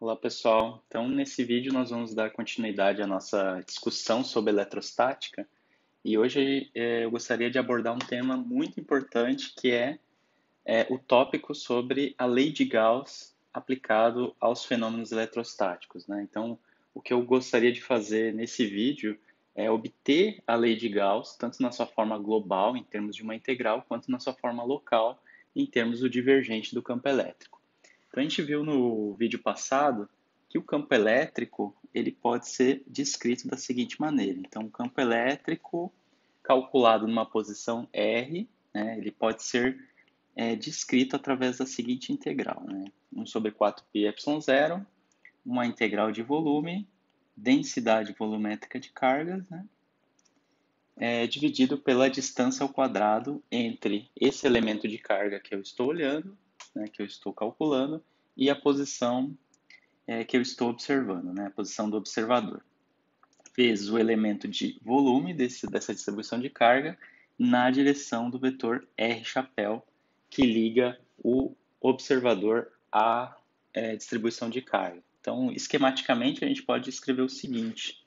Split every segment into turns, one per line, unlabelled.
Olá pessoal, então nesse vídeo nós vamos dar continuidade à nossa discussão sobre eletrostática e hoje eu gostaria de abordar um tema muito importante que é o tópico sobre a lei de Gauss aplicado aos fenômenos eletrostáticos, né? Então o que eu gostaria de fazer nesse vídeo é obter a lei de Gauss tanto na sua forma global, em termos de uma integral, quanto na sua forma local, em termos do divergente do campo elétrico. Então a gente viu no vídeo passado que o campo elétrico ele pode ser descrito da seguinte maneira. Então, o campo elétrico calculado numa posição R, né, ele pode ser descrito através da seguinte integral, né? 1 sobre 4πε0, uma integral de volume, densidade volumétrica de cargas, né, dividido pela distância ao quadrado entre esse elemento de carga que eu estou olhando, né, que eu estou calculando, e a posição que eu estou observando, né, a posição do observador, vezes o elemento de volume dessa distribuição de carga na direção do vetor R chapéu, que liga o observador à distribuição de carga. Então, esquematicamente, a gente pode escrever o seguinte: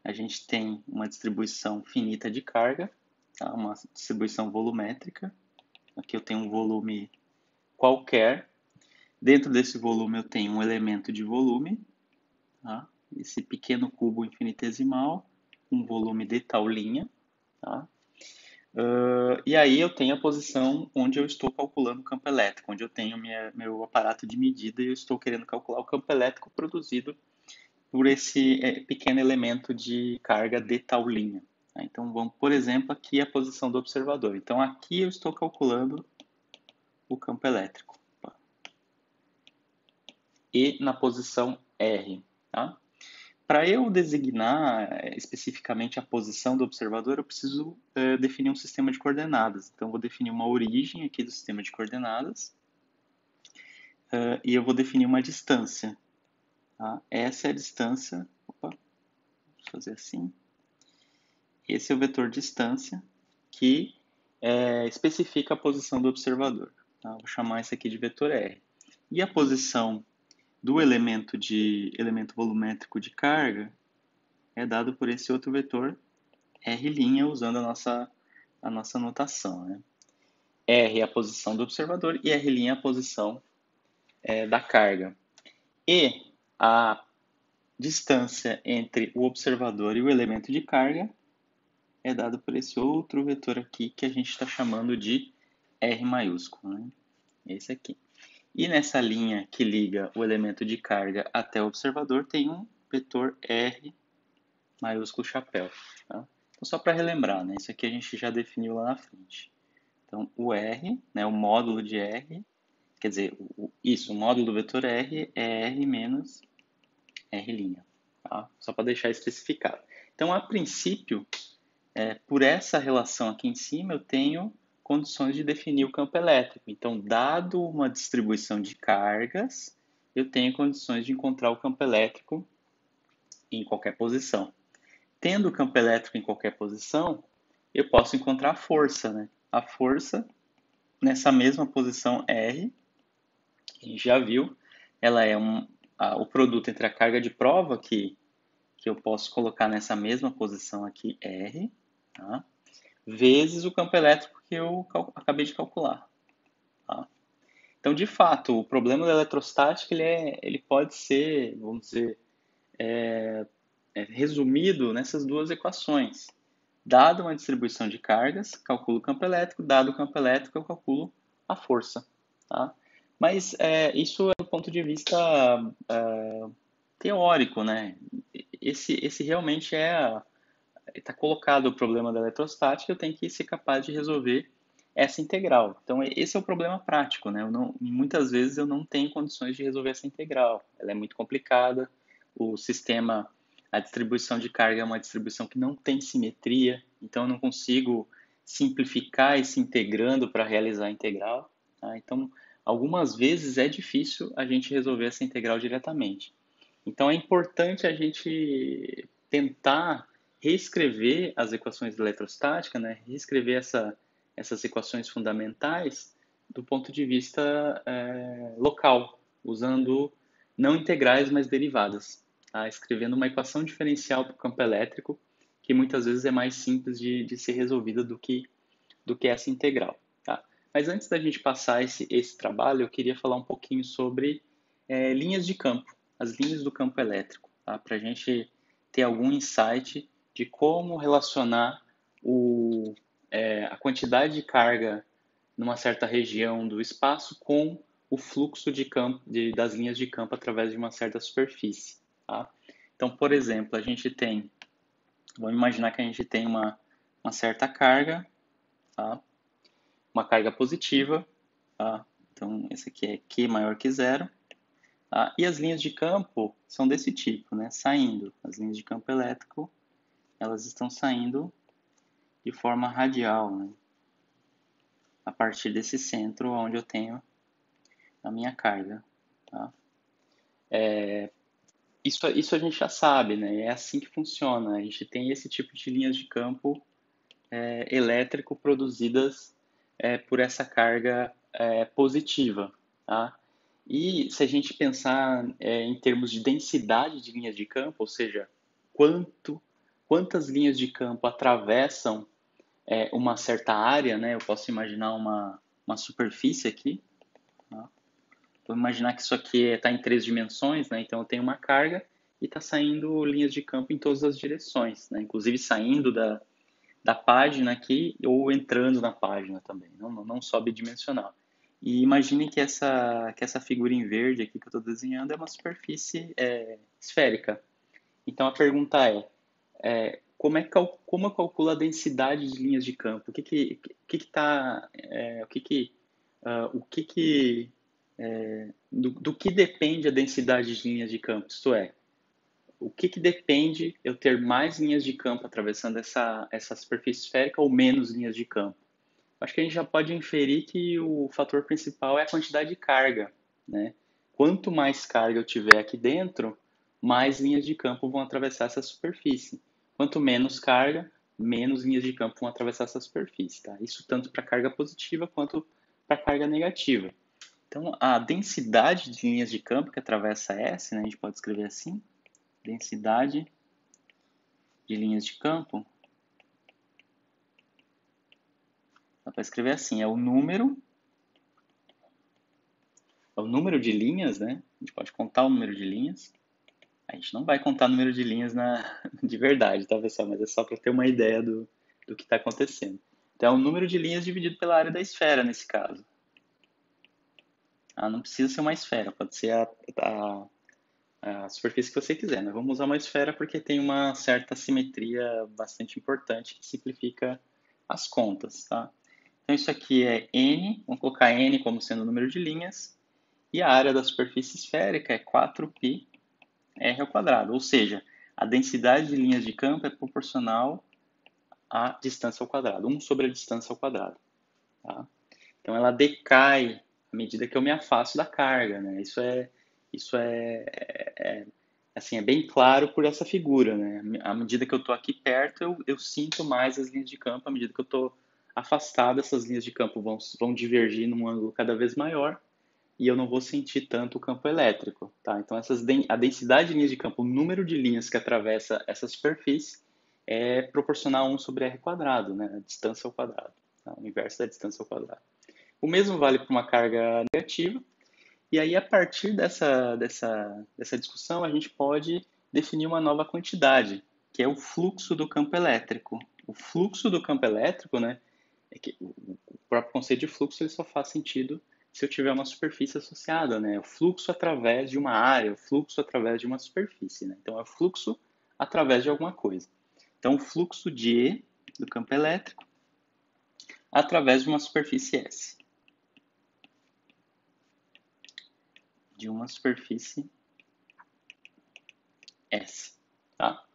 a gente tem uma distribuição finita de carga, tá? Uma distribuição volumétrica. Aqui eu tenho um volume qualquer. Dentro desse volume eu tenho um elemento de volume, tá? Esse pequeno cubo infinitesimal, um volume de tal linha. Tá? E aí eu tenho a posição onde eu estou calculando o campo elétrico, onde eu tenho meu aparato de medida e eu estou querendo calcular o campo elétrico produzido por esse pequeno elemento de carga de tal linha. Tá? Então, vamos, por exemplo, aqui a posição do observador. Então, aqui eu estou calculando o campo elétrico. Tá? E na posição R. Tá? Para eu designar especificamente a posição do observador, eu preciso definir um sistema de coordenadas. Então, eu vou definir uma origem aqui do sistema de coordenadas e eu vou definir uma distância. Tá? Essa é a distância. Opa, vou fazer assim. Esse é o vetor distância que especifica a posição do observador. Tá? Vou chamar isso aqui de vetor R. E a posição do elemento volumétrico de carga é dado por esse outro vetor R', usando a nossa notação. Né? R é a posição do observador e R' é a posição da carga. E a distância entre o observador e o elemento de carga é dado por esse outro vetor aqui que a gente está chamando de R maiúsculo. Né? Esse aqui. E nessa linha que liga o elemento de carga até o observador tem um vetor R maiúsculo chapéu. Tá? Então, só para relembrar, né? Isso aqui a gente já definiu lá na frente. Então, o R, né, o módulo de R, quer dizer, o módulo do vetor R é R menos R'. Tá? Só para deixar especificado. Então, a princípio, por essa relação aqui em cima, eu tenho condições de definir o campo elétrico. Então, dado uma distribuição de cargas, eu tenho condições de encontrar o campo elétrico em qualquer posição. Tendo o campo elétrico em qualquer posição, eu posso encontrar a força. Né? A força, nessa mesma posição R, a gente já viu, ela é o produto entre a carga de prova, que eu posso colocar nessa mesma posição aqui, R, tá? Vezes o campo elétrico que eu acabei de calcular. Tá? Então, de fato, o problema da eletrostática ele pode ser, vamos dizer, resumido nessas duas equações. Dado uma distribuição de cargas, calculo o campo elétrico. Dado o campo elétrico, eu calculo a força. Tá? Mas isso é do ponto de vista teórico, né? Esse realmente está colocado o problema da eletrostática, eu tenho que ser capaz de resolver essa integral. Então, esse é o problema prático, né? Muitas vezes eu não tenho condições de resolver essa integral. Ela é muito complicada, o sistema, a distribuição de carga é uma distribuição que não tem simetria, então eu não consigo simplificar esse integrando para realizar a integral. Tá? Então, algumas vezes é difícil a gente resolver essa integral diretamente. Então, é importante a gente tentar reescrever as equações de eletrostática, né? Reescrever essas equações fundamentais do ponto de vista local, usando não integrais, mas derivadas, tá? Escrevendo uma equação diferencial para o campo elétrico, que muitas vezes é mais simples de ser resolvida do que essa integral, tá? Mas antes da gente passar esse trabalho, eu queria falar um pouquinho sobre linhas de campo, as linhas do campo elétrico, tá? Para a gente ter algum insight de como relacionar a quantidade de carga numa certa região do espaço com o fluxo de campo, das linhas de campo através de uma certa superfície, tá? Então, por exemplo, vamos imaginar que a gente tem uma certa carga, tá? Uma carga positiva, tá? Então, esse aqui é Q maior que zero, tá? E as linhas de campo são desse tipo, né? Saindo, as linhas de campo elétrico, elas estão saindo de forma radial, né? A partir desse centro onde eu tenho a minha carga, tá? Isso a gente já sabe, né? É assim que funciona. A gente tem esse tipo de linhas de campo elétrico produzidas por essa carga positiva, tá? E se a gente pensar em termos de densidade de linhas de campo, ou seja, quantas linhas de campo atravessam uma certa área, né? Eu posso imaginar uma superfície aqui, tá? Vamos imaginar que isso aqui está em 3 dimensões, né? Então eu tenho uma carga e está saindo linhas de campo em todas as direções, né? Inclusive saindo da página aqui ou entrando na página também, não só bidimensional. E imagine que essa figura em verde aqui que eu estou desenhando é uma superfície esférica. Então a pergunta como eu calculo a densidade de linhas de campo? Do que depende a densidade de linhas de campo? Isto é, o que depende eu ter mais linhas de campo atravessando essa superfície esférica ou menos linhas de campo? Acho que a gente já pode inferir que o fator principal é a quantidade de carga, né? Quanto mais carga eu tiver aqui dentro, mais linhas de campo vão atravessar essa superfície. Quanto menos carga, menos linhas de campo vão atravessar essa superfície, tá? Isso tanto para carga positiva quanto para carga negativa. Então, a densidade de linhas de campo que atravessa S, né, a gente pode escrever assim, densidade de linhas de campo, dá para escrever assim, é o número de linhas, né? A gente pode contar o número de linhas. A gente não vai contar o número de linhas de verdade, tá, pessoal? Mas é só para ter uma ideia do que está acontecendo. Então, é o número de linhas dividido pela área da esfera, nesse caso. Não precisa ser uma esfera, pode ser a superfície que você quiser, né? Vamos usar uma esfera porque tem uma certa simetria bastante importante que simplifica as contas, tá? Então, isso aqui é N, vamos colocar N como sendo o número de linhas, e a área da superfície esférica é 4πr ao quadrado, ou seja, a densidade de linhas de campo é proporcional à distância ao quadrado, 1 sobre a distância ao quadrado. Tá? Então ela decai à medida que eu me afasto da carga, né? Assim, é bem claro por essa figura, né? À medida que eu estou aqui perto, eu sinto mais as linhas de campo, à medida que eu estou afastado, essas linhas de campo vão divergir num ângulo cada vez maior, e eu não vou sentir tanto o campo elétrico, tá? Então a densidade de linhas de campo, o número de linhas que atravessa essa superfície é proporcional a 1 sobre r quadrado, né? A distância ao quadrado, tá? O inverso da distância ao quadrado. O mesmo vale para uma carga negativa, e aí a partir dessa discussão a gente pode definir uma nova quantidade, que é o fluxo do campo elétrico. O fluxo do campo elétrico, né? O próprio conceito de fluxo ele só faz sentido se eu tiver uma superfície associada, né? O fluxo através de uma área, o fluxo através de uma superfície, né? Então, é o fluxo através de alguma coisa. Então, o fluxo de E do campo elétrico através de uma superfície S. De uma superfície S, tá?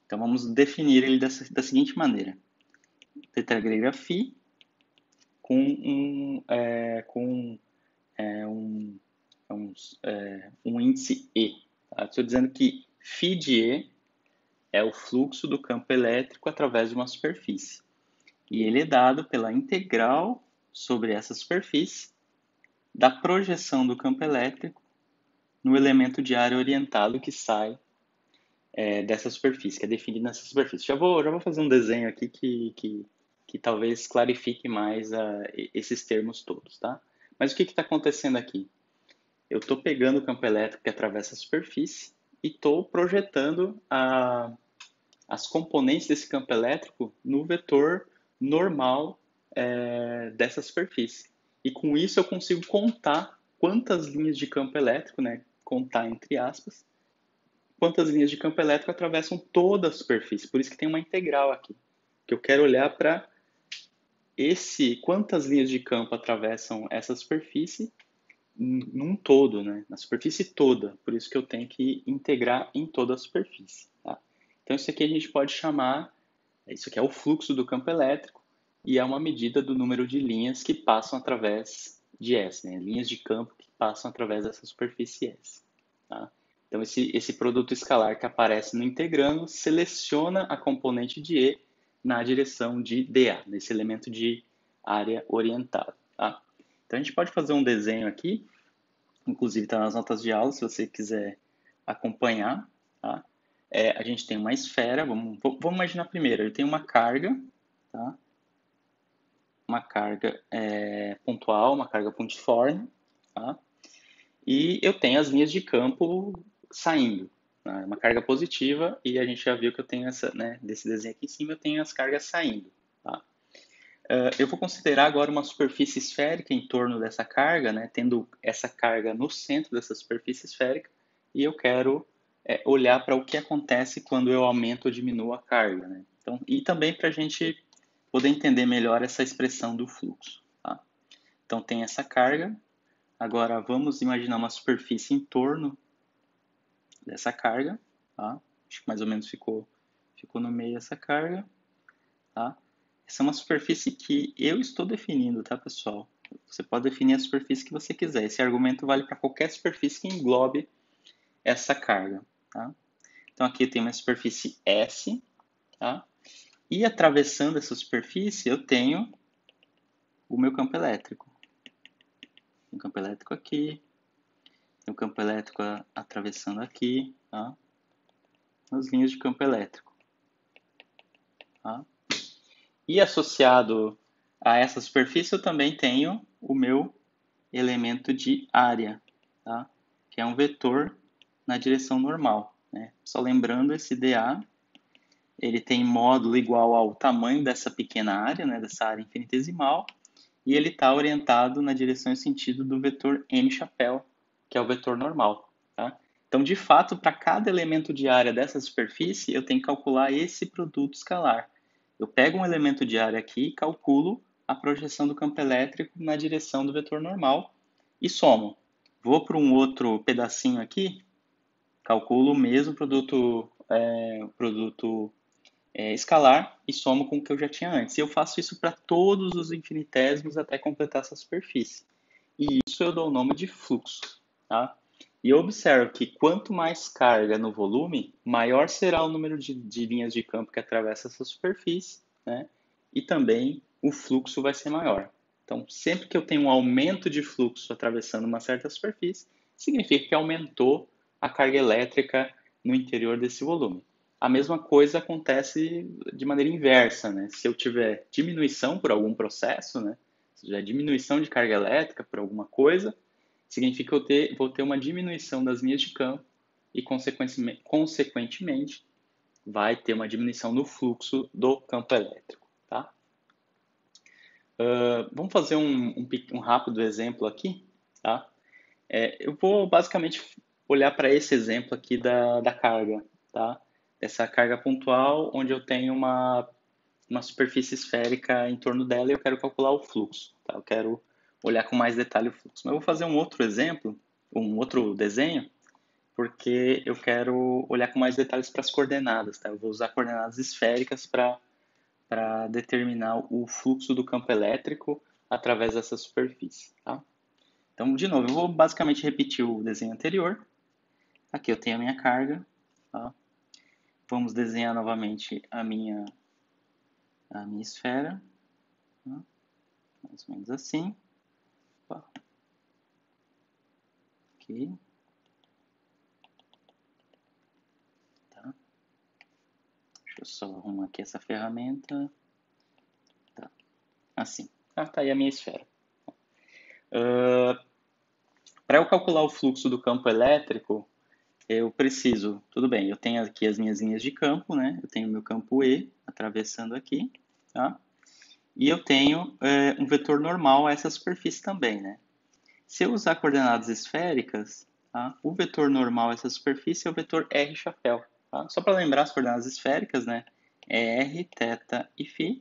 Então, vamos definir ele da seguinte maneira. Tetragrega φ com um índice E. Tá? Estou dizendo que φ de E é o fluxo do campo elétrico através de uma superfície. E ele é dado pela integral sobre essa superfície da projeção do campo elétrico no elemento de área orientado que sai dessa superfície, que é definido nessa superfície. Já vou fazer um desenho aqui que talvez clarifique mais esses termos todos, tá? Mas o que está acontecendo aqui? Eu estou pegando o campo elétrico que atravessa a superfície e estou projetando as componentes desse campo elétrico no vetor normal dessa superfície. E com isso eu consigo contar quantas linhas de campo elétrico, né, contar entre aspas, quantas linhas de campo elétrico atravessam toda a superfície. Por isso que tem uma integral aqui, que eu quero olhar para quantas linhas de campo atravessam essa superfície num todo, né? Na superfície toda. Por isso que eu tenho que integrar em toda a superfície. Tá? Então, isso aqui a gente pode chamar, isso aqui é o fluxo do campo elétrico e é uma medida do número de linhas que passam através de S, né? Linhas de campo que passam através dessa superfície S. Tá? Então, esse produto escalar que aparece no integrando seleciona a componente de E na direção de dA, nesse elemento de área orientada. Tá? Então, a gente pode fazer um desenho aqui, inclusive está nas notas de aula, se você quiser acompanhar. Tá? A gente tem uma esfera, vamos imaginar primeiro, eu tenho uma carga, tá? Uma carga pontual, uma carga pontiforme, tá? E eu tenho as linhas de campo saindo, né? Uma carga positiva, e a gente já viu que eu tenho desse desenho aqui em cima, eu tenho as cargas saindo. Tá? Eu vou considerar agora uma superfície esférica em torno dessa carga, né, tendo essa carga no centro dessa superfície esférica, e eu quero olhar para o que acontece quando eu aumento ou diminuo a carga. Né? Então, e também para a gente poder entender melhor essa expressão do fluxo. Tá? Então, tem essa carga. Agora, vamos imaginar uma superfície em torno dessa carga. Tá? Acho que mais ou menos ficou no meio essa carga. Tá? Essa é uma superfície que eu estou definindo, tá, pessoal? Você pode definir a superfície que você quiser. Esse argumento vale para qualquer superfície que englobe essa carga, tá? Então, aqui eu tenho uma superfície S, tá? E atravessando essa superfície, eu tenho o meu campo elétrico. Tem um campo elétrico aqui, tem um campo elétrico atravessando aqui, tá? As linhas de campo elétrico, tá? E associado a essa superfície, eu também tenho o meu elemento de área, tá? Que é um vetor na direção normal. Né? Só lembrando, esse dA ele tem módulo igual ao tamanho dessa pequena área, né? Dessa área infinitesimal, e ele está orientado na direção e sentido do vetor m chapéu, que é o vetor normal. Tá? Então, de fato, para cada elemento de área dessa superfície, eu tenho que calcular esse produto escalar. Eu pego um elemento de área aqui e calculo a projeção do campo elétrico na direção do vetor normal e somo. Vou para um outro pedacinho aqui, calculo o mesmo produto escalar e somo com o que eu já tinha antes. E eu faço isso para todos os infinitésimos até completar essa superfície. E isso eu dou o nome de fluxo. Tá? E eu observo que quanto mais carga no volume, maior será o número de linhas de campo que atravessa essa superfície, né? E também o fluxo vai ser maior. Então, sempre que eu tenho um aumento de fluxo atravessando uma certa superfície, significa que aumentou a carga elétrica no interior desse volume. A mesma coisa acontece de maneira inversa, né? Se eu tiver diminuição por algum processo, né? Se tiver diminuição de carga elétrica por alguma coisa, significa que eu vou ter uma diminuição das linhas de campo e, consequentemente, vai ter uma diminuição no fluxo do campo elétrico. Tá? Vamos fazer um rápido exemplo aqui. Tá? Eu vou basicamente olhar para esse exemplo aqui da carga. Tá? Essa carga pontual, onde eu tenho uma superfície esférica em torno dela e eu quero calcular o fluxo. Tá? Eu quero olhar com mais detalhe o fluxo. Mas eu vou fazer um outro exemplo, um outro desenho, porque eu quero olhar com mais detalhes para as coordenadas. Tá? Eu vou usar coordenadas esféricas para determinar o fluxo do campo elétrico através dessa superfície. Tá? Então, de novo, eu vou basicamente repetir o desenho anterior. Aqui eu tenho a minha carga. Tá? Vamos desenhar novamente a minha esfera. Tá? Mais ou menos assim. Aqui. só arrumar aqui essa ferramenta. Tá. Assim. Tá aí a minha esfera. Para eu calcular o fluxo do campo elétrico, eu preciso, tudo bem, eu tenho aqui as minhas linhas de campo, né? Eu tenho meu campo E atravessando aqui, tá? E eu tenho um vetor normal a essa superfície também, né? Se eu usar coordenadas esféricas, tá? O vetor normal a essa superfície é o vetor R chapéu, tá? Só para lembrar as coordenadas esféricas, né? É R, θ e φ,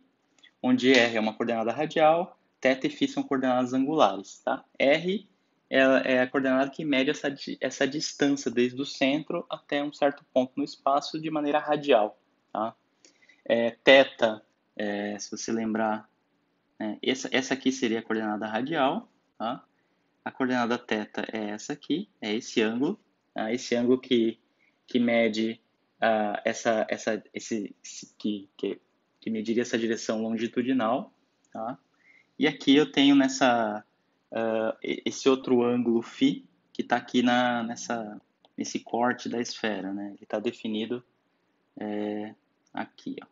onde R é uma coordenada radial, θ e φ são coordenadas angulares, tá? R é a coordenada que mede essa distância desde o centro até um certo ponto no espaço de maneira radial, tá? Θ, se você lembrar, essa aqui seria a coordenada radial, tá? A coordenada θ é essa aqui, é esse ângulo, tá? Esse ângulo que mede que mediria essa direção longitudinal, tá? E aqui eu tenho esse outro ângulo φ que está aqui nesse corte da esfera, né? Ele está definido aqui, ó.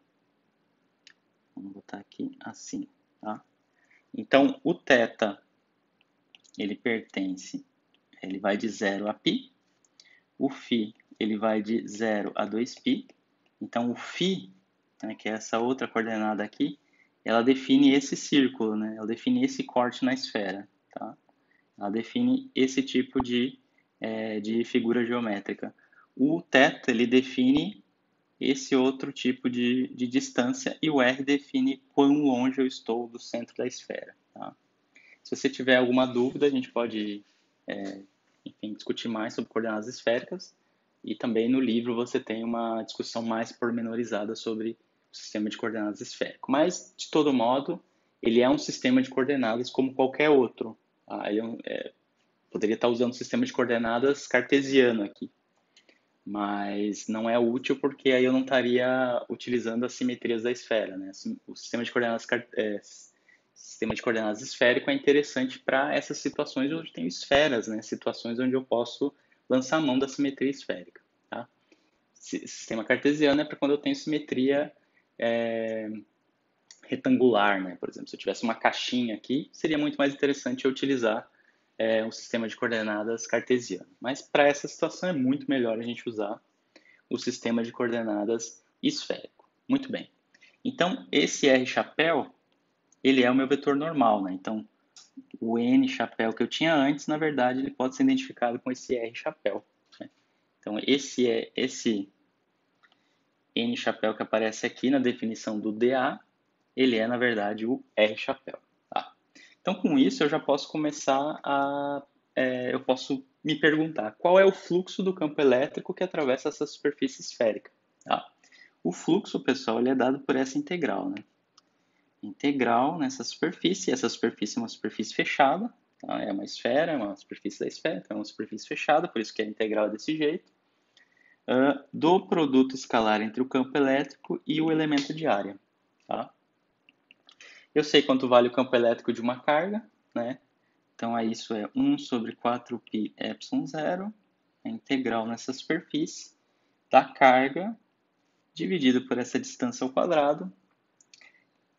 Vamos botar aqui assim, tá? Então, o θ, ele vai de 0 a π. O φ, ele vai de 0 a 2π. Então, o φ, né, que é essa outra coordenada aqui, ela define esse círculo, né? Ela define esse corte na esfera, tá? Ela define esse tipo de figura geométrica. O θ, ele define esse outro tipo de distância e o R define quão longe eu estou do centro da esfera, tá? Se você tiver alguma dúvida, a gente pode enfim, discutir mais sobre coordenadas esféricas, e também no livro você tem uma discussão mais pormenorizada sobre o sistema de coordenadas esférico. Mas, de todo modo, ele é um sistema de coordenadas como qualquer outro. Tá? Ele poderia estar usando o sistema de coordenadas cartesiano aqui, mas não é útil porque aí eu não estaria utilizando as simetrias da esfera, né? O sistema de coordenadas esférico é interessante para essas situações onde tem esferas, né? Situações onde eu posso lançar a mão da simetria esférica, tá? Sistema cartesiano é para quando eu tenho simetria retangular, né? Por exemplo, se eu tivesse uma caixinha aqui, seria muito mais interessante eu utilizar um sistema de coordenadas cartesiano. Mas para essa situação é muito melhor a gente usar o sistema de coordenadas esférico. Muito bem. Então, esse R chapéu, ele é o meu vetor normal, né? Então, o N chapéu que eu tinha antes, na verdade, ele pode ser identificado com esse R chapéu, né? Então, esse N chapéu que aparece aqui na definição do dA, ele é, na verdade, o R chapéu. Tá? Então, com isso, eu já posso começar eu posso me perguntar qual é o fluxo do campo elétrico que atravessa essa superfície esférica. Tá? O fluxo, pessoal, ele é dado por essa integral, né? Integral nessa superfície. Essa superfície é uma superfície fechada, tá? É uma esfera, é uma superfície da esfera, então é uma superfície fechada, por isso que a integral é desse jeito. Do produto escalar entre o campo elétrico e o elemento de área. Tá? Eu sei quanto vale o campo elétrico de uma carga, né? Então, aí isso é 1 sobre 4π ε0, a integral nessa superfície da carga, dividido por essa distância ao quadrado,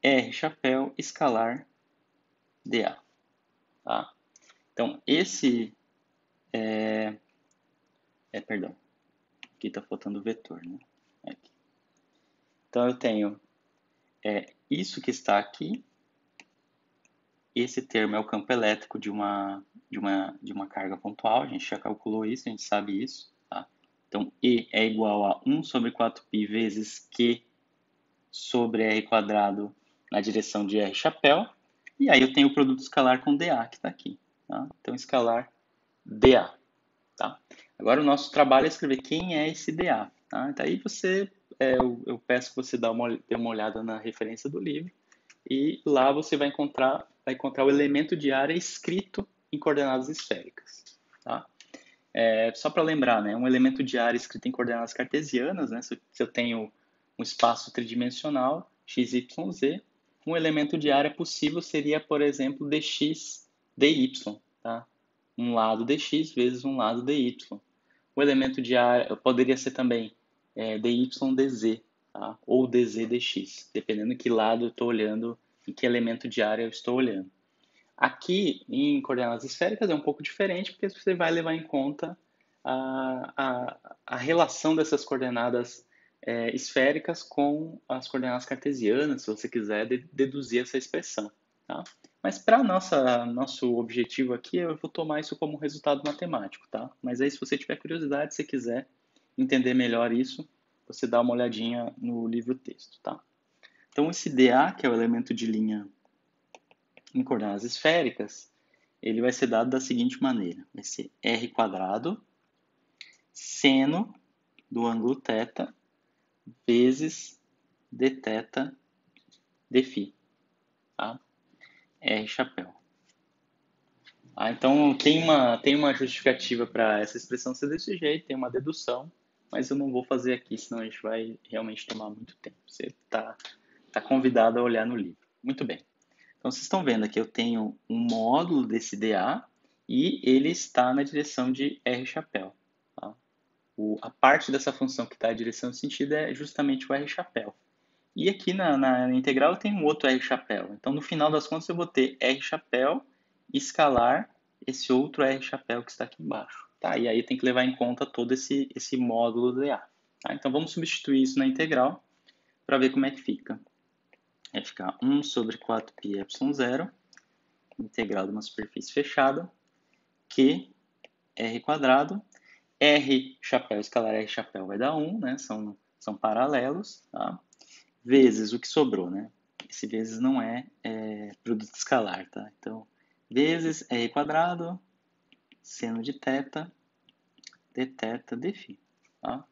R chapéu escalar dA. Tá? Então, esse perdão, aqui está faltando o vetor, né? Aqui. Então, eu tenho isso que está aqui. Esse termo é o campo elétrico de uma carga pontual, a gente já calculou isso, a gente sabe isso. Tá? Então, E é igual a 1 sobre 4π vezes Q sobre R quadrado na direção de R chapéu. E aí eu tenho o produto escalar com dA, que está aqui. Tá? Então, escalar dA. Tá? Agora, o nosso trabalho é escrever quem é esse dA. Tá? Então, aí você, eu peço que você dê uma olhada na referência do livro, e lá você vai encontrar o elemento de área escrito em coordenadas esféricas. Tá? Só para lembrar, né, um elemento de área escrito em coordenadas cartesianas, né, se eu tenho um espaço tridimensional, x, y, z, um elemento de área possível seria, por exemplo, dx, dy. Tá? Um lado dx vezes um lado dy. O elemento de área poderia ser também dy, dz. tá? Ou dz dx, dependendo de que lado eu estou olhando, em que elemento de área eu estou olhando. Aqui, em coordenadas esféricas, é um pouco diferente, porque você vai levar em conta a relação dessas coordenadas esféricas com as coordenadas cartesianas, se você quiser deduzir essa expressão. Tá? Mas para nosso objetivo aqui, eu vou tomar isso como resultado matemático. Tá? Mas aí, se você tiver curiosidade, se quiser entender melhor isso, você dá uma olhadinha no livro-texto. Tá? Então, esse dA, que é o elemento de linha em coordenadas esféricas, ele vai ser dado da seguinte maneira. Vai ser r² seno do ângulo θ vezes dθ dφ. Tá? R chapéu. Então, tem uma justificativa para essa expressão ser desse jeito, tem uma dedução, mas eu não vou fazer aqui, senão a gente vai realmente tomar muito tempo. Você está convidado a olhar no livro. Muito bem. Então, vocês estão vendo aqui, eu tenho um módulo desse dA e ele está na direção de R chapéu. Tá? A parte dessa função que está na direção do sentido é justamente o R chapéu. E aqui na integral eu tenho um outro R chapéu. Então, no final das contas, eu vou ter R chapéu escalar esse outro R chapéu que está aqui embaixo. Tá? E aí tem que levar em conta todo esse módulo dA. Tá? Então, vamos substituir isso na integral para ver como é que fica. Vai ficar 1 sobre 4πε0, integral de uma superfície fechada, que r², r chapéu escalar r chapéu vai dar 1, né? São paralelos, tá? Vezes o que sobrou, né? Esse vezes não é produto escalar, tá? Então, vezes r², seno de θ, dθ dφ, tá?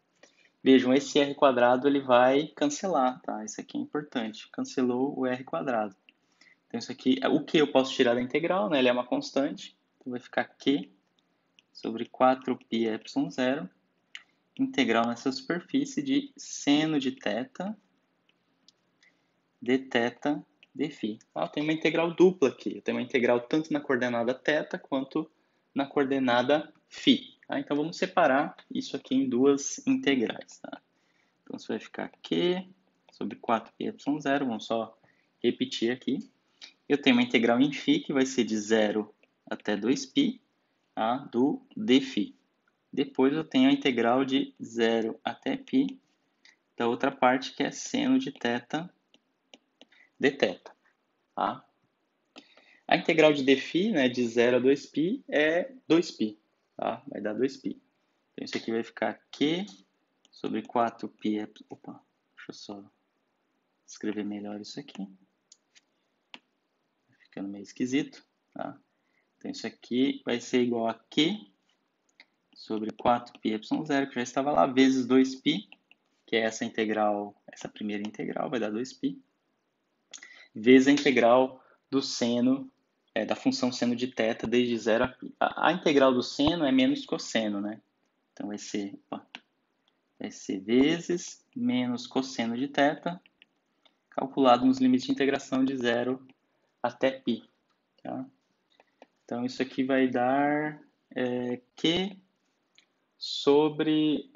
Vejam, esse r² ele vai cancelar, tá? Isso aqui é importante. Cancelou o r². Então, isso aqui, o que eu posso tirar da integral, né? Ele é uma constante. Então, vai ficar Q sobre 4πε0, integral nessa superfície de seno de θ dθ dφ. Eu tenho uma integral dupla aqui. Eu tenho uma integral tanto na coordenada θ quanto na coordenada φ. Tá? Então, vamos separar isso aqui em duas integrais. Tá? Então, isso vai ficar Q sobre 4πε0. Vamos só repetir aqui. Eu tenho uma integral em φ que vai ser de 0 até 2π, tá? Do dφ. Depois eu tenho a integral de 0 até π da outra parte, que é seno de θ dθ. Tá? A integral de dφ, né, de 0 a 2π, é 2π. Tá? Vai dar 2π. Então, isso aqui vai ficar Q sobre 4π... Opa, deixa eu só escrever melhor isso aqui. Ficando meio esquisito. Tá? Então, isso aqui vai ser igual a Q sobre 4πε0, que já estava lá, vezes 2π, que é essa integral, essa primeira integral, vai dar 2π, vezes a integral do seno, da função seno de θ desde 0 a π. A integral do seno é menos cosseno, né? Então, vai ser vezes menos cosseno de θ, calculado nos limites de integração de 0 até π. Tá? Então, isso aqui vai dar Q sobre...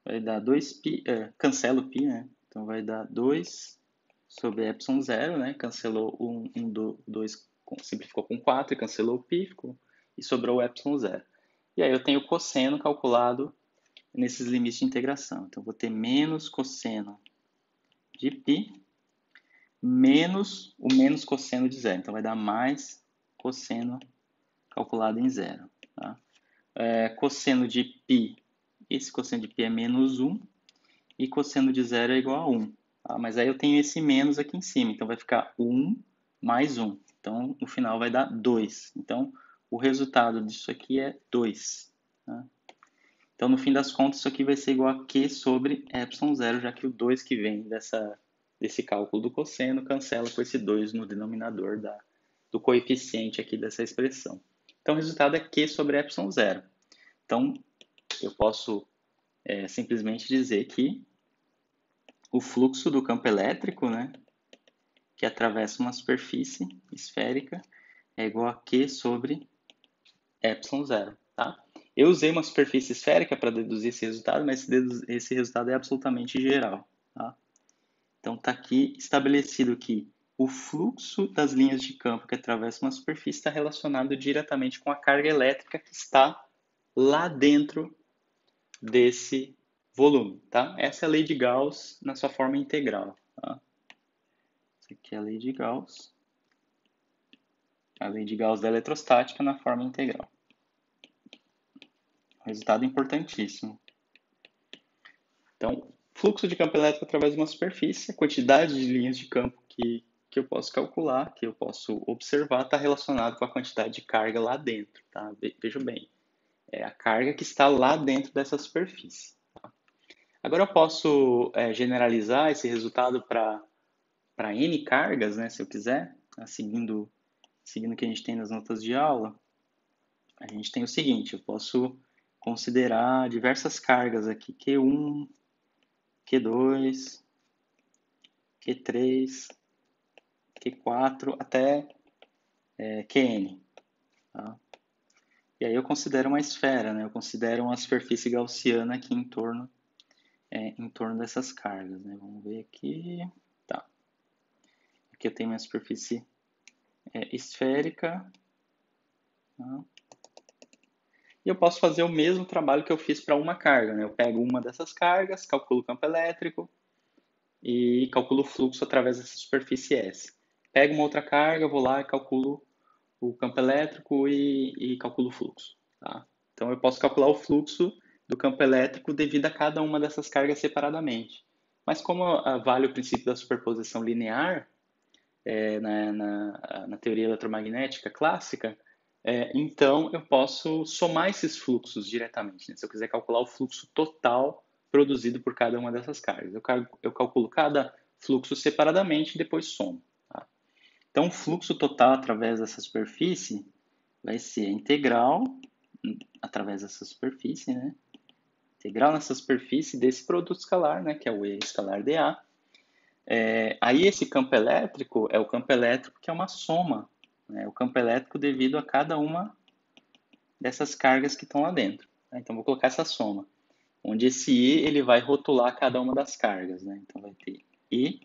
vai dar 2π, cancela o π, né? Então, vai dar 2 sobre ε0, né? Cancelou o 2, simplificou com 4 e cancelou o π, e sobrou o ε0. E aí eu tenho o cosseno calculado nesses limites de integração. Então, vou ter menos cosseno de π menos o menos cosseno de 0. Então, vai dar mais cosseno calculado em 0. Tá? Cosseno de π, esse cosseno de π é menos 1, e cosseno de 0 é igual a 1. Tá? Mas aí eu tenho esse menos aqui em cima, então vai ficar 1 mais 1. Então, no final vai dar 2. Então, o resultado disso aqui é 2. Tá? Então, no fim das contas, isso aqui vai ser igual a Q sobre ε0, já que o 2 que vem desse cálculo do cosseno cancela com esse 2 no denominador do coeficiente aqui dessa expressão. Então, o resultado é Q sobre ε0. Então, eu posso simplesmente dizer que o fluxo do campo elétrico, né, que atravessa uma superfície esférica, é igual a Q sobre ε0. Tá? Eu usei uma superfície esférica para deduzir esse resultado, mas esse resultado é absolutamente geral. Tá? Então, está aqui estabelecido que o fluxo das linhas de campo que atravessam uma superfície está relacionado diretamente com a carga elétrica que está lá dentro desse volume. Tá? Essa é a lei de Gauss na sua forma integral. Tá? Essa aqui é a lei de Gauss. A lei de Gauss da eletrostática na forma integral. Resultado importantíssimo. Então, fluxo de campo elétrico através de uma superfície, a quantidade de linhas de campo que eu posso calcular, que eu posso observar, está relacionado com a quantidade de carga lá dentro. Tá? Veja bem, é a carga que está lá dentro dessa superfície. Tá? Agora eu posso generalizar esse resultado para N cargas, né, se eu quiser, tá? seguindo o que a gente tem nas notas de aula. A gente tem o seguinte, eu posso considerar diversas cargas aqui, Q1, Q2, Q3, Q4 até Qn. Tá? E aí eu considero uma esfera, né? Eu considero uma superfície gaussiana aqui em torno dessas cargas. Né? Vamos ver aqui. Tá. Aqui eu tenho uma superfície esférica. Tá? E eu posso fazer o mesmo trabalho que eu fiz para uma carga. Né? Eu pego uma dessas cargas, calculo o campo elétrico e calculo o fluxo através dessa superfície S. Pego uma outra carga, vou lá e calculo o campo elétrico e calculo o fluxo. Tá? Então, eu posso calcular o fluxo do campo elétrico devido a cada uma dessas cargas separadamente. Mas como vale o princípio da superposição linear na teoria eletromagnética clássica, então eu posso somar esses fluxos diretamente. Né? Se eu quiser calcular o fluxo total produzido por cada uma dessas cargas. Eu calculo cada fluxo separadamente e depois somo. Tá? Então, o fluxo total através dessa superfície vai ser a integral através dessa superfície, né? Integral nessa superfície desse produto escalar, né? Que é o E escalar dA. Aí esse campo elétrico é o campo elétrico que é uma soma. Né? O campo elétrico devido a cada uma dessas cargas que estão lá dentro. Tá? Então, vou colocar essa soma. Onde esse E ele vai rotular cada uma das cargas. Né? Então, vai ter E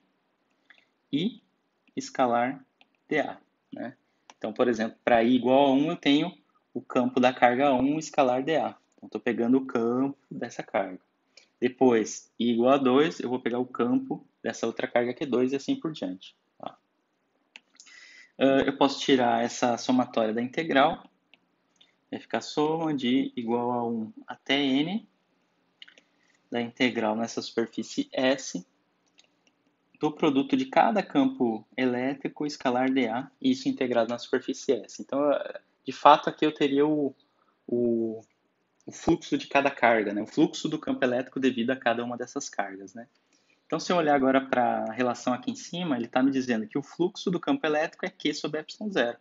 escalar dA. Né? Então, por exemplo, para I igual a 1, eu tenho o campo da carga 1 escalar dA. Então, estou pegando o campo dessa carga. Depois, I igual a 2, eu vou pegar o campo dessa outra carga que é 2 e assim por diante. Tá? Eu posso tirar essa somatória da integral. Vai ficar soma de igual a 1 até N da integral nessa superfície S do produto de cada campo elétrico escalar dA, isso integrado na superfície S. Então, de fato, aqui eu teria o fluxo de cada carga, né? O fluxo do campo elétrico devido a cada uma dessas cargas. Né? Então, se eu olhar agora para a relação aqui em cima, ele está me dizendo que o fluxo do campo elétrico é Q sobre ε0.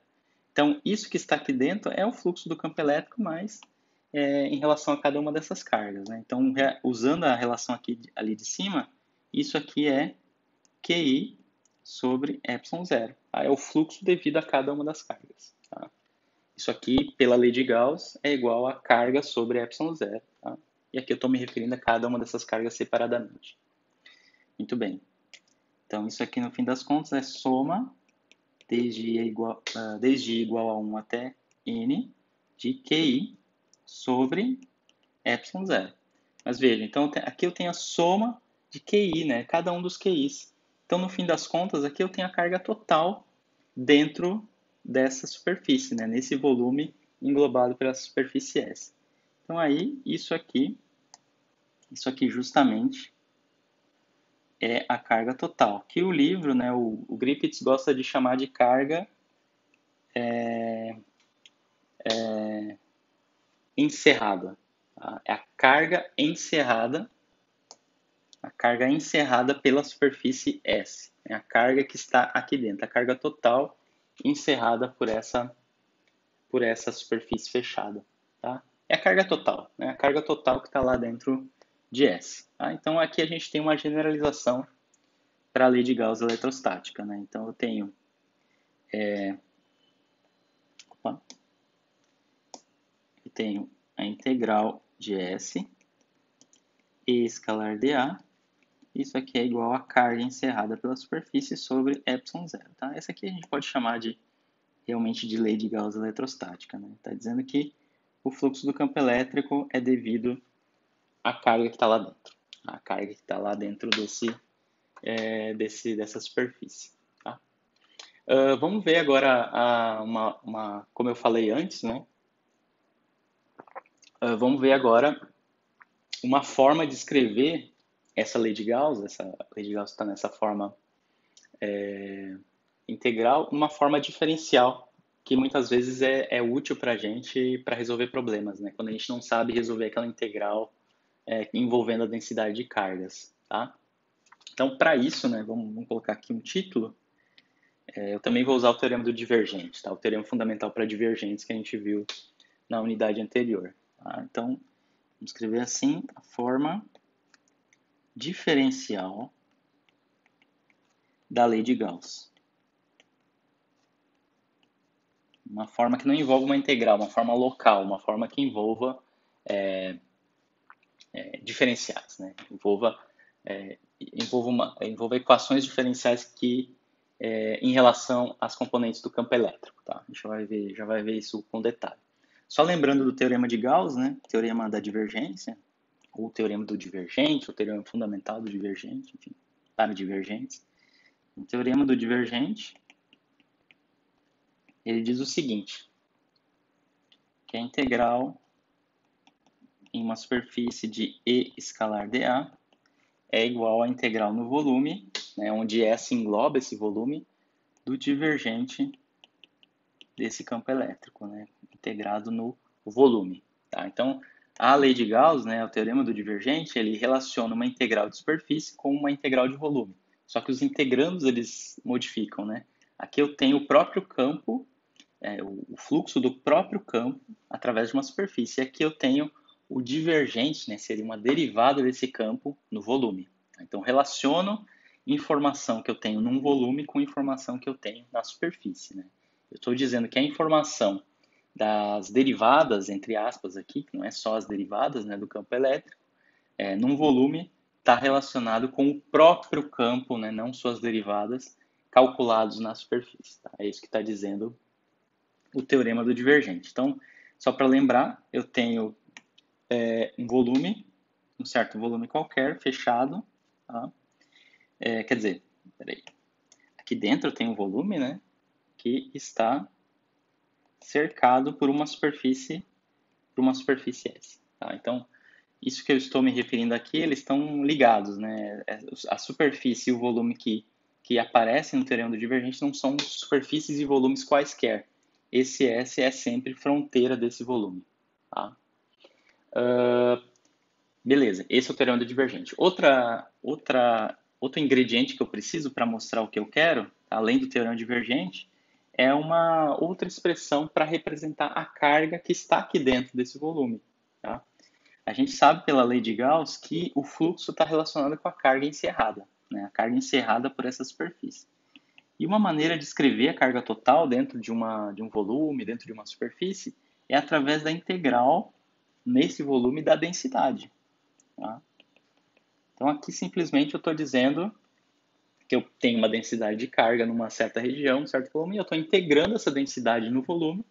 Então, isso que está aqui dentro é o fluxo do campo elétrico, mas em relação a cada uma dessas cargas. Né? Então, usando a relação ali de cima, isso aqui é QI sobre ε0. Tá? É o fluxo devido a cada uma das cargas. Tá? Isso aqui, pela lei de Gauss, é igual a carga sobre ε0. Tá? E aqui eu estou me referindo a cada uma dessas cargas separadamente. Muito bem. Então, isso aqui, no fim das contas, é soma desde I igual a 1 até N de QI sobre ε0. Mas veja, então aqui eu tenho a soma de QI, né? Cada um dos QIs. Então, no fim das contas, aqui eu tenho a carga total dentro dessa superfície, né? Nesse volume englobado pela superfície S. Então, aí, isso aqui justamente é a carga total, que o livro, né, o Griffiths gosta de chamar de carga encerrada. Tá? É a carga encerrada pela superfície S. É a carga que está aqui dentro, a carga total encerrada por essa superfície fechada. Tá? É a carga total, né? A carga total que está lá dentro de S. Tá? Então, aqui a gente tem uma generalização para a lei de Gauss eletrostática. Né? Então, eu tenho a integral de S e escalar dA. Isso aqui é igual a carga encerrada pela superfície sobre ε0. Tá? Essa aqui a gente pode chamar realmente de lei de Gauss eletrostática. Está dizendo que o fluxo do campo elétrico é devido à carga que está lá dentro. A carga que está lá dentro dessa superfície. Tá? Vamos ver agora, como eu falei antes, né? Vamos ver agora uma forma de escrever essa lei de Gauss. Essa lei de Gauss está nessa forma integral, uma forma diferencial, que muitas vezes é útil para a gente para resolver problemas, né? Quando a gente não sabe resolver aquela integral envolvendo a densidade de cargas. Tá? Então, para isso, né, vamos colocar aqui um título. Eu também vou usar o teorema do divergente, tá? O teorema fundamental para divergentes que a gente viu na unidade anterior. Tá? Então, vamos escrever assim, a forma diferencial da lei de Gauss. Uma forma que não envolva uma integral, uma forma local, uma forma que envolva diferenciais, né? Envolva equações diferenciais que em relação às componentes do campo elétrico. Tá? A gente já vai ver isso com detalhe. Só lembrando do teorema de Gauss, né? Teorema da divergência, ou teorema do divergente, ou teorema fundamental do divergente, enfim, para divergentes. O teorema do divergente, ele diz o seguinte, que a integral em uma superfície de E escalar dA é igual à integral no volume, né, onde S engloba esse volume, do divergente desse campo elétrico, né, integrado no volume. Tá? Então, a lei de Gauss, né, o teorema do divergente, ele relaciona uma integral de superfície com uma integral de volume. Só que os integrandos, eles modificam. Né? Aqui eu tenho o próprio campo, o fluxo do próprio campo através de uma superfície. E aqui eu tenho o divergente, né, seria uma derivada desse campo no volume. Então, relaciono informação que eu tenho num volume com informação que eu tenho na superfície. Né? Eu estou dizendo que a informação das derivadas, entre aspas aqui, que não é só as derivadas, né, do campo elétrico, num volume está relacionado com o próprio campo, né, não suas derivadas, calculados na superfície. Tá? É isso que está dizendo o teorema do divergente. Então, só para lembrar, eu tenho um volume, um certo volume qualquer, fechado. Tá? Quer dizer, peraí. Aqui dentro eu tenho um volume, né, que está cercado por uma superfície S. Tá? Então, isso que eu estou me referindo aqui, eles estão ligados. Né? A superfície e o volume que aparecem no teorema do divergente não são superfícies e volumes quaisquer. Esse S é sempre fronteira desse volume. Tá? Beleza, esse é o teorema do divergente. Outro ingrediente que eu preciso para mostrar o que eu quero, além do teorema divergente, é uma outra expressão para representar a carga que está aqui dentro desse volume. Tá? A gente sabe pela lei de Gauss que o fluxo está relacionado com a carga encerrada, né? A carga encerrada por essa superfície. E uma maneira de escrever a carga total dentro de um volume, dentro de uma superfície, é através da integral nesse volume da densidade. Tá? Então aqui simplesmente eu estou dizendo que eu tenho uma densidade de carga numa certa região, um certo volume, e eu estou integrando essa densidade no volume,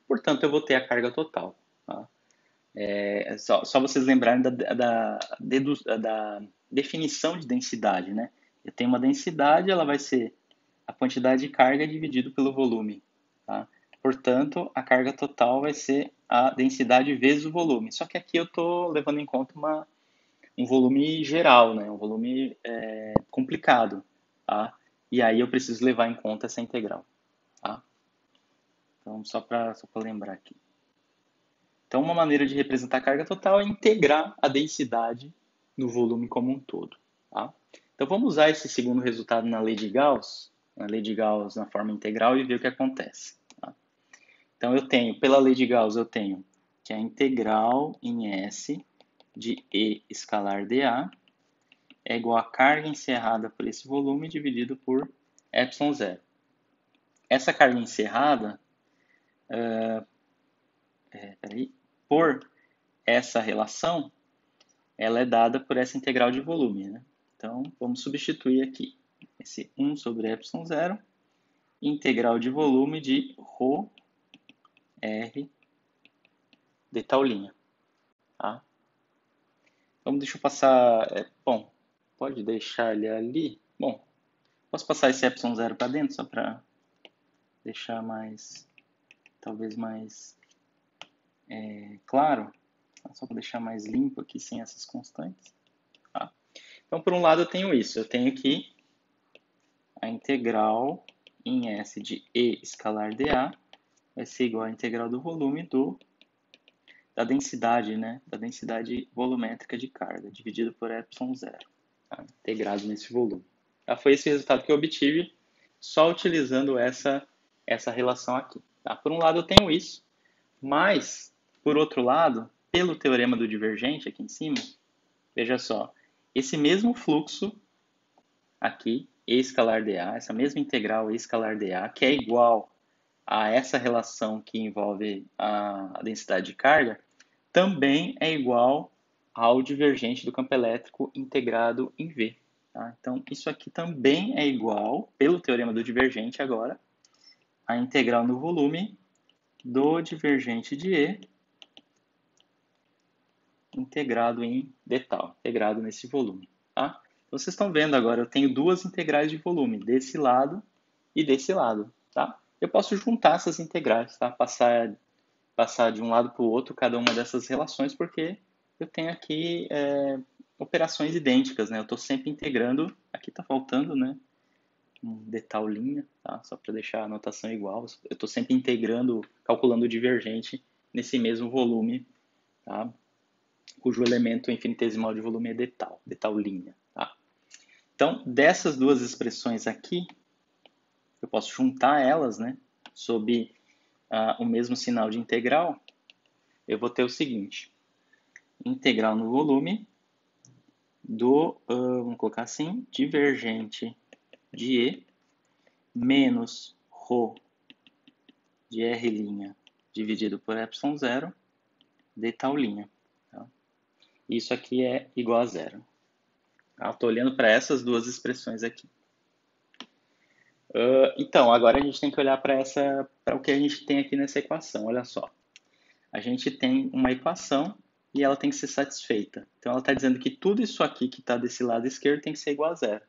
portanto eu vou ter a carga total. Tá? Só vocês lembrarem da definição de densidade. Né? Eu tenho uma densidade, ela vai ser a quantidade de carga dividido pelo volume. Tá? Portanto, a carga total vai ser a densidade vezes o volume. Só que aqui eu estou levando em conta um volume geral, né? Um volume complicado. Tá? E aí eu preciso levar em conta essa integral. Tá? Então, só para lembrar aqui. Então, uma maneira de representar a carga total é integrar a densidade no volume como um todo. Tá? Então, vamos usar esse segundo resultado na lei de Gauss na forma integral e ver o que acontece. Tá? Então, pela lei de Gauss, eu tenho que a integral em S de E escalar dA é igual a carga encerrada por esse volume dividido por ε0. Essa carga encerrada, por essa relação, ela é dada por essa integral de volume, né? Então, vamos substituir aqui esse 1 sobre ε0, integral de volume de ρ R de tal linha. Tá? Então, deixa eu passar... bom, pode deixar ele ali. Bom, posso passar esse ε0 para dentro, só para deixar mais... talvez mais claro. Só para deixar mais limpo aqui, sem essas constantes. Tá? Então, por um lado, eu tenho isso. Eu tenho aqui a integral em S de E escalar dA vai ser igual à integral do volume da densidade, né? Da densidade volumétrica de carga, dividido por ε0, tá? Integrado nesse volume. Tá? Foi esse resultado que eu obtive só utilizando essa relação aqui. Tá? Por um lado, eu tenho isso, mas, por outro lado, pelo teorema do divergente aqui em cima, veja só, esse mesmo fluxo aqui, E escalar dA, essa mesma integral E escalar dA, que é igual a essa relação que envolve a densidade de carga, também é igual ao divergente do campo elétrico integrado em V. Tá? Então, isso aqui também é igual, pelo teorema do divergente agora, a integral no volume do divergente de E integrado em d tal, integrado nesse volume. Tá? Então, vocês estão vendo agora, eu tenho duas integrais de volume, desse lado e desse lado. Tá? Eu posso juntar essas integrais, tá? Passar de um lado para o outro cada uma dessas relações, porque eu tenho aqui operações idênticas, né? Eu estou sempre integrando, aqui está faltando, né? Um d tal linha, tá? Só para deixar a notação igual, eu estou sempre integrando, calculando o divergente nesse mesmo volume, tá? Cujo elemento infinitesimal de volume é d tal linha. Tá? Então, dessas duas expressões aqui, eu posso juntar elas, né, sob o mesmo sinal de integral, eu vou ter o seguinte, integral no volume do, vamos colocar assim, divergente de E menos ρ de R' dividido por ε0 de tal linha. Tá? Isso aqui é igual a zero. Estou olhando para essas duas expressões aqui. Então, agora a gente tem que olhar para o que a gente tem aqui nessa equação. Olha só. A gente tem uma equação e ela tem que ser satisfeita. Então, ela está dizendo que tudo isso aqui que está desse lado esquerdo tem que ser igual a zero.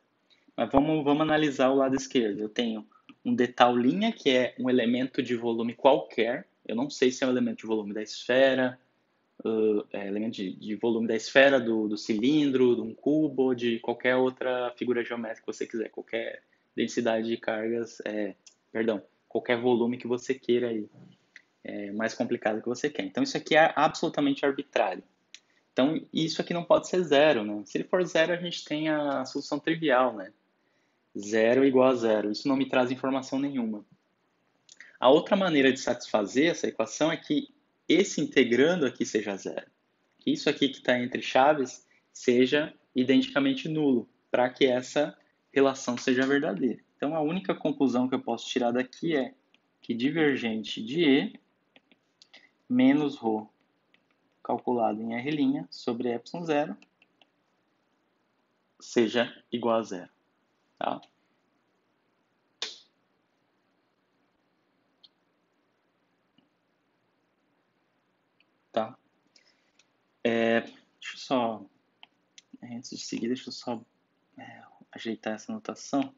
Mas vamos analisar o lado esquerdo. Eu tenho um d tal linha, que é um elemento de volume qualquer. Eu não sei se é um elemento de volume da esfera, elemento de volume da esfera, do cilindro, de um cubo, ou de qualquer outra figura geométrica que você quiser, qualquer densidade de cargas, qualquer volume que você queira aí, mais complicado que você quer. Então, isso aqui é absolutamente arbitrário. Então, isso aqui não pode ser zero, né? Se ele for zero, a gente tem a solução trivial, né? Zero igual a zero. Isso não me traz informação nenhuma. A outra maneira de satisfazer essa equação é que esse integrando aqui seja zero. Que isso aqui que está entre chaves seja identicamente nulo, para que essa relação seja verdadeira. Então, a única conclusão que eu posso tirar daqui é que divergente de E menos ρ calculado em R' sobre ε0 seja igual a zero. Tá? Tá? Deixa eu só, antes de seguir, deixa eu só ajeitar essa notação.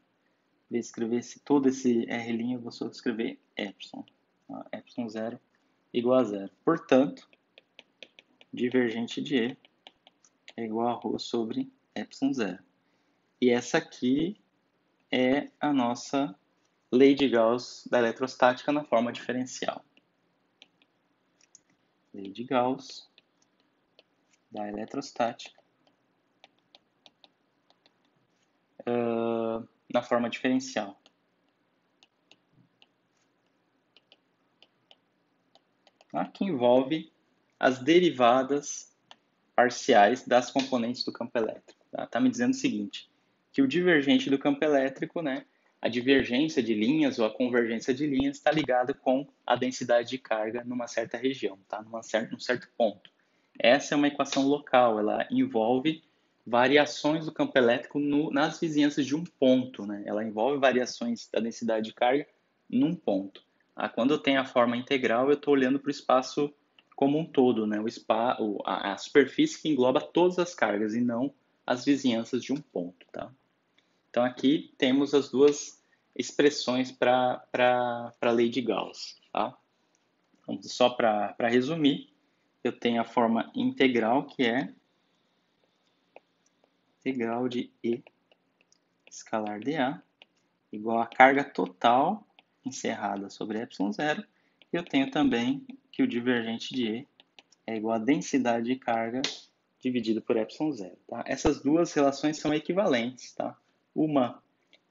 Vou escrever todo esse R', eu vou só escrever epsilon. Tá? ε0 igual a zero. Portanto, divergente de E é igual a ρ sobre ε0. E essa aqui é a nossa lei de Gauss da eletrostática na forma diferencial. Lei de Gauss da eletrostática na forma diferencial. Tá? Que envolve as derivadas parciais das componentes do campo elétrico. Tá me dizendo o seguinte, que o divergente do campo elétrico, né, a divergência de linhas ou a convergência de linhas está ligada com a densidade de carga numa certa região, tá? Num certo ponto. Essa é uma equação local, ela envolve variações do campo elétrico nas vizinhanças de um ponto, né? Ela envolve variações da densidade de carga num ponto. Quando eu tenho a forma integral, eu estou olhando para o espaço como um todo, né? A superfície que engloba todas as cargas e não as vizinhanças de um ponto, tá? Então aqui temos as duas expressões para a lei de Gauss, tá? Então, só para resumir, eu tenho a forma integral, que é integral de E escalar dA igual a carga total encerrada sobre ε0. E eu tenho também que o divergente de E é igual a densidade de carga dividido por ε0. Tá? Essas duas relações são equivalentes. Tá? Uma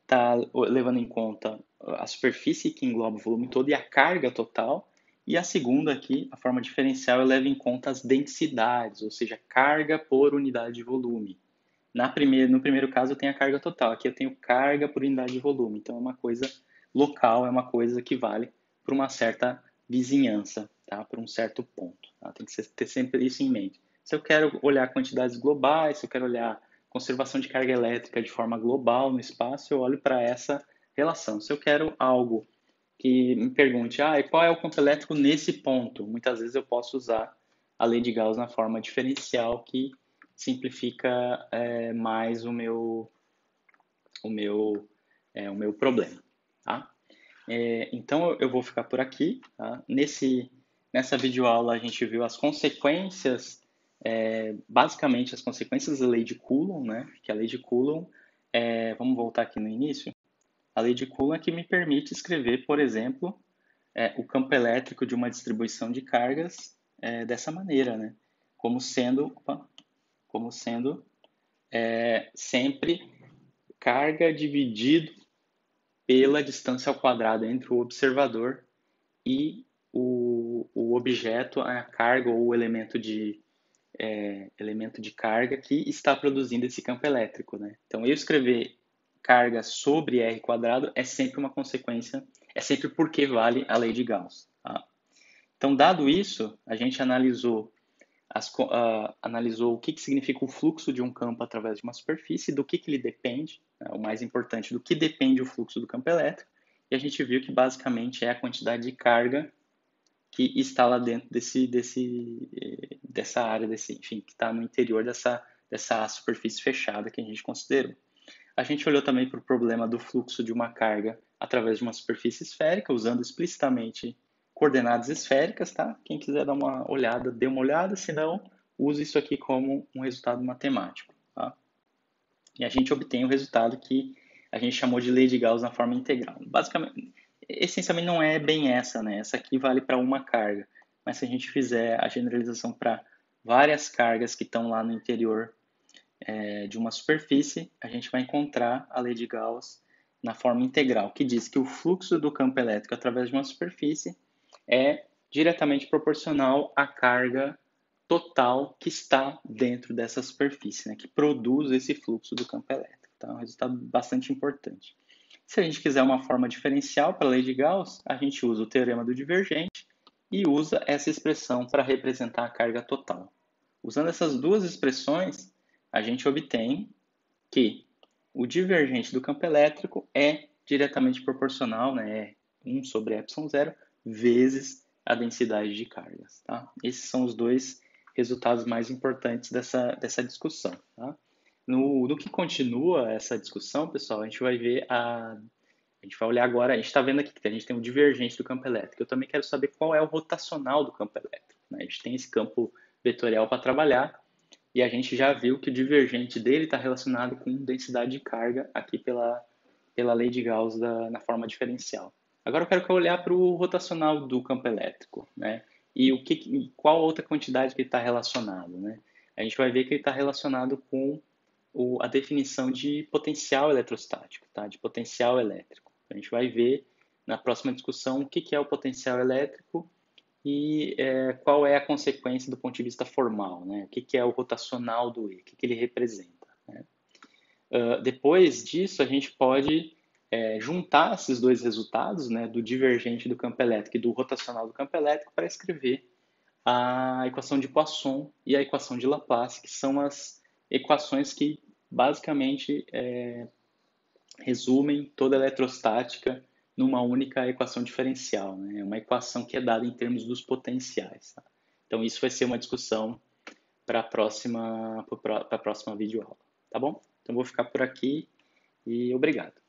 está levando em conta a superfície que engloba o volume todo e a carga total. E a segunda aqui, a forma diferencial, leva em conta as densidades, ou seja, carga por unidade de volume. No primeiro caso, eu tenho a carga total. Aqui eu tenho carga por unidade de volume. Então, é uma coisa local, é uma coisa que vale para uma certa vizinhança, tá? Para um certo ponto. Tá? Tem que ter sempre isso em mente. Se eu quero olhar quantidades globais, se eu quero olhar conservação de carga elétrica de forma global no espaço, eu olho para essa relação. Se eu quero algo que me pergunte, qual é o campo elétrico nesse ponto? Muitas vezes eu posso usar a lei de Gauss na forma diferencial, que simplifica mais o meu problema. Tá? Então eu vou ficar por aqui. Tá? Nessa videoaula a gente viu as consequências, basicamente as consequências da lei de Coulomb, né? Que a lei de Coulomb, vamos voltar aqui no início. A lei de Coulomb é que me permite escrever, por exemplo, o campo elétrico de uma distribuição de cargas dessa maneira, né? Como sendo sempre carga dividido pela distância ao quadrado entre o observador e o objeto, a carga ou o elemento de carga que está produzindo esse campo elétrico, né? Então, eu escrever carga sobre R quadrado é sempre uma consequência, é sempre porque vale a lei de Gauss. Tá? Então, dado isso, a gente analisou o que significa o fluxo de um campo através de uma superfície, do que ele depende, né, o mais importante, do que depende o fluxo do campo elétrico, e a gente viu que basicamente é a quantidade de carga que está lá dentro dessa área, enfim, que está no interior dessa superfície fechada que a gente considerou. A gente olhou também para o problema do fluxo de uma carga através de uma superfície esférica, usando explicitamente coordenadas esféricas, tá? Quem quiser dar uma olhada, dê uma olhada, senão use isso aqui como um resultado matemático, tá? E a gente obtém o resultado que a gente chamou de lei de Gauss na forma integral. Basicamente, essencialmente não é bem essa, né? Essa aqui vale para uma carga, mas se a gente fizer a generalização para várias cargas que estão lá no interior de uma superfície, a gente vai encontrar a lei de Gauss na forma integral, que diz que o fluxo do campo elétrico através de uma superfície é diretamente proporcional à carga total que está dentro dessa superfície, né, que produz esse fluxo do campo elétrico. Então, é um resultado bastante importante. Se a gente quiser uma forma diferencial para a lei de Gauss, a gente usa o teorema do divergente e usa essa expressão para representar a carga total. Usando essas duas expressões, a gente obtém que o divergente do campo elétrico é diretamente proporcional, né, é 1 sobre ε0 vezes a densidade de cargas. Tá? Esses são os dois resultados mais importantes dessa discussão. Tá? No que continua essa discussão, pessoal, a gente vai ver a gente vai olhar agora, a gente está vendo aqui que a gente tem um divergente do campo elétrico. Eu também quero saber qual é o rotacional do campo elétrico. Né? A gente tem esse campo vetorial para trabalhar e a gente já viu que o divergente dele está relacionado com densidade de carga aqui pela lei de Gauss na forma diferencial. Agora eu quero olhar para o rotacional do campo elétrico, né? E qual outra quantidade que ele está relacionado, né? A gente vai ver que ele está relacionado com a definição de potencial eletrostático, tá? De potencial elétrico. A gente vai ver na próxima discussão o que é o potencial elétrico e qual é a consequência do ponto de vista formal, né? O que é o rotacional do E, o que ele representa. Né? Depois disso, a gente pode juntar esses dois resultados, né, do divergente do campo elétrico e do rotacional do campo elétrico, para escrever a equação de Poisson e a equação de Laplace, que são as equações que basicamente resumem toda a eletrostática numa única equação diferencial, né? É uma equação que é dada em termos dos potenciais. Tá? Então isso vai ser uma discussão para a próxima videoaula, tá bom? Então vou ficar por aqui e obrigado.